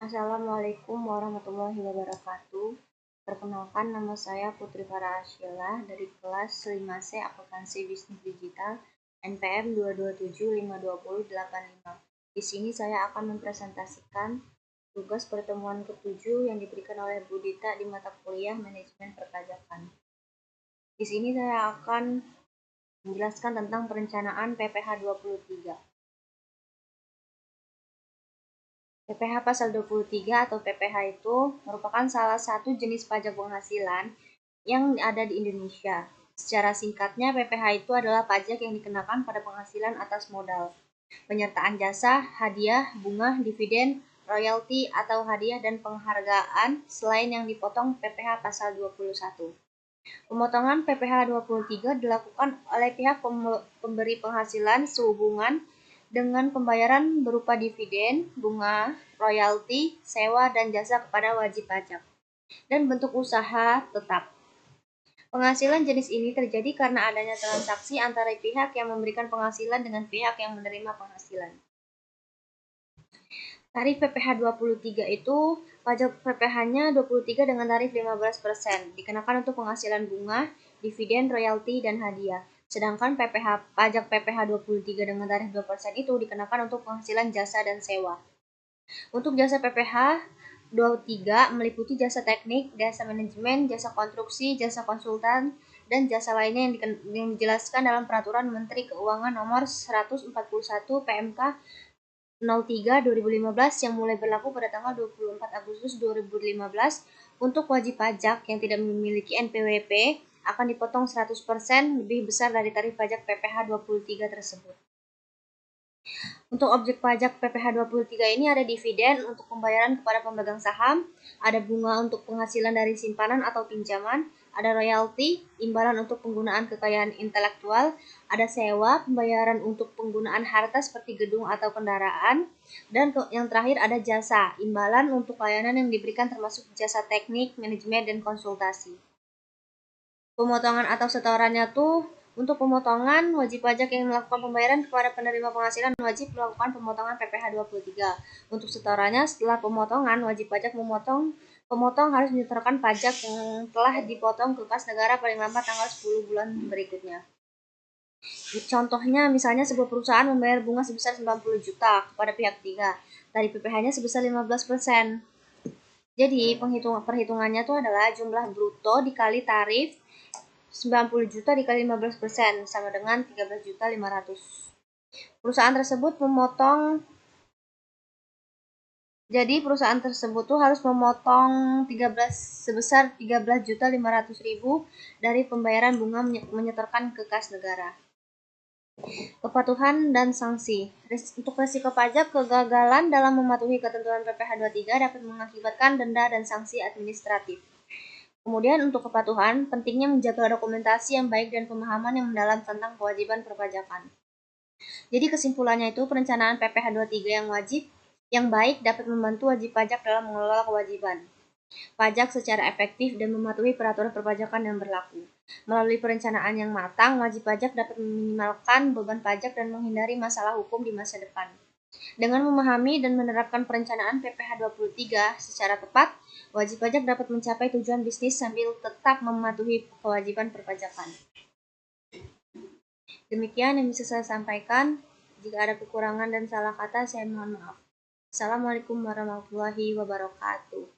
Assalamualaikum warahmatullahi wabarakatuh. Perkenalkan, nama saya Putri Farah Asyila dari kelas 5C Akuntansi Bisnis Digital NPM 2275208. Di sini saya akan mempresentasikan tugas pertemuan ke-7 yang diberikan oleh Bu Dita di mata kuliah Manajemen Perpajakan. Di sini saya akan menjelaskan tentang perencanaan PPh 23. PPh pasal 23 atau PPh itu merupakan salah satu jenis pajak penghasilan yang ada di Indonesia. Secara singkatnya, PPh itu adalah pajak yang dikenakan pada penghasilan atas modal, penyertaan jasa, hadiah, bunga, dividen, royalti atau hadiah dan penghargaan selain yang dipotong PPh pasal 21. Pemotongan PPh 23 dilakukan oleh pihak pemberi penghasilan sehubungan dengan pembayaran berupa dividen, bunga, royalti, sewa, dan jasa kepada wajib pajak, dan bentuk usaha tetap. Penghasilan jenis ini terjadi karena adanya transaksi antara pihak yang memberikan penghasilan dengan pihak yang menerima penghasilan. Tarif PPh 23 itu pajak PPh-nya 23 dengan tarif 15%, dikenakan untuk penghasilan bunga, dividen, royalti, dan hadiah. Sedangkan pajak PPh 23 dengan tarif 2% itu dikenakan untuk penghasilan jasa dan sewa. Untuk jasa PPh 23 meliputi jasa teknik, jasa manajemen, jasa konstruksi, jasa konsultan, dan jasa lainnya yang dijelaskan dalam Peraturan Menteri Keuangan Nomor 141 PMK 03/2015 yang mulai berlaku pada tanggal 24 Agustus 2015. Untuk wajib pajak yang tidak memiliki NPWP akan dipotong 100% lebih besar dari tarif pajak PPh 23 tersebut. Untuk objek pajak PPh 23 ini ada dividen untuk pembayaran kepada pemegang saham, ada bunga untuk penghasilan dari simpanan atau pinjaman, ada royalti, imbalan untuk penggunaan kekayaan intelektual, ada sewa, pembayaran untuk penggunaan harta seperti gedung atau kendaraan, dan yang terakhir ada jasa, imbalan untuk layanan yang diberikan termasuk jasa teknik, manajemen, dan konsultasi. Pemotongan atau setorannya tuh, untuk pemotongan, wajib pajak yang melakukan pembayaran kepada penerima penghasilan wajib melakukan pemotongan PPh 23. Untuk setorannya, setelah pemotongan, wajib pajak pemotong harus menyetorkan pajak yang telah dipotong ke kas negara paling lambat tanggal 10 bulan berikutnya. Contohnya, misalnya sebuah perusahaan membayar bunga sebesar 90 juta kepada pihak ketiga. Tarif PPh-nya sebesar 15%. Jadi, perhitungannya itu adalah jumlah bruto dikali tarif 90 juta dikali 15% sama dengan 13.500. Perusahaan tersebut perusahaan tersebut tuh harus memotong sebesar 13.500.000 dari pembayaran bunga menyetorkan ke kas negara. Kepatuhan dan sanksi. Untuk risiko pajak, kegagalan dalam mematuhi ketentuan PPh 23 dapat mengakibatkan denda dan sanksi administratif. Kemudian untuk kepatuhan, pentingnya menjaga dokumentasi yang baik dan pemahaman yang mendalam tentang kewajiban perpajakan. Jadi kesimpulannya itu, perencanaan PPh 23 yang baik dapat membantu wajib pajak dalam mengelola kewajiban pajak secara efektif dan mematuhi peraturan perpajakan yang berlaku. Melalui perencanaan yang matang, wajib pajak dapat meminimalkan beban pajak dan menghindari masalah hukum di masa depan. Dengan memahami dan menerapkan perencanaan PPh 23 secara tepat, wajib pajak dapat mencapai tujuan bisnis sambil tetap mematuhi kewajiban perpajakan. Demikian yang bisa saya sampaikan. Jika ada kekurangan dan salah kata, saya mohon maaf. Assalamualaikum warahmatullahi wabarakatuh.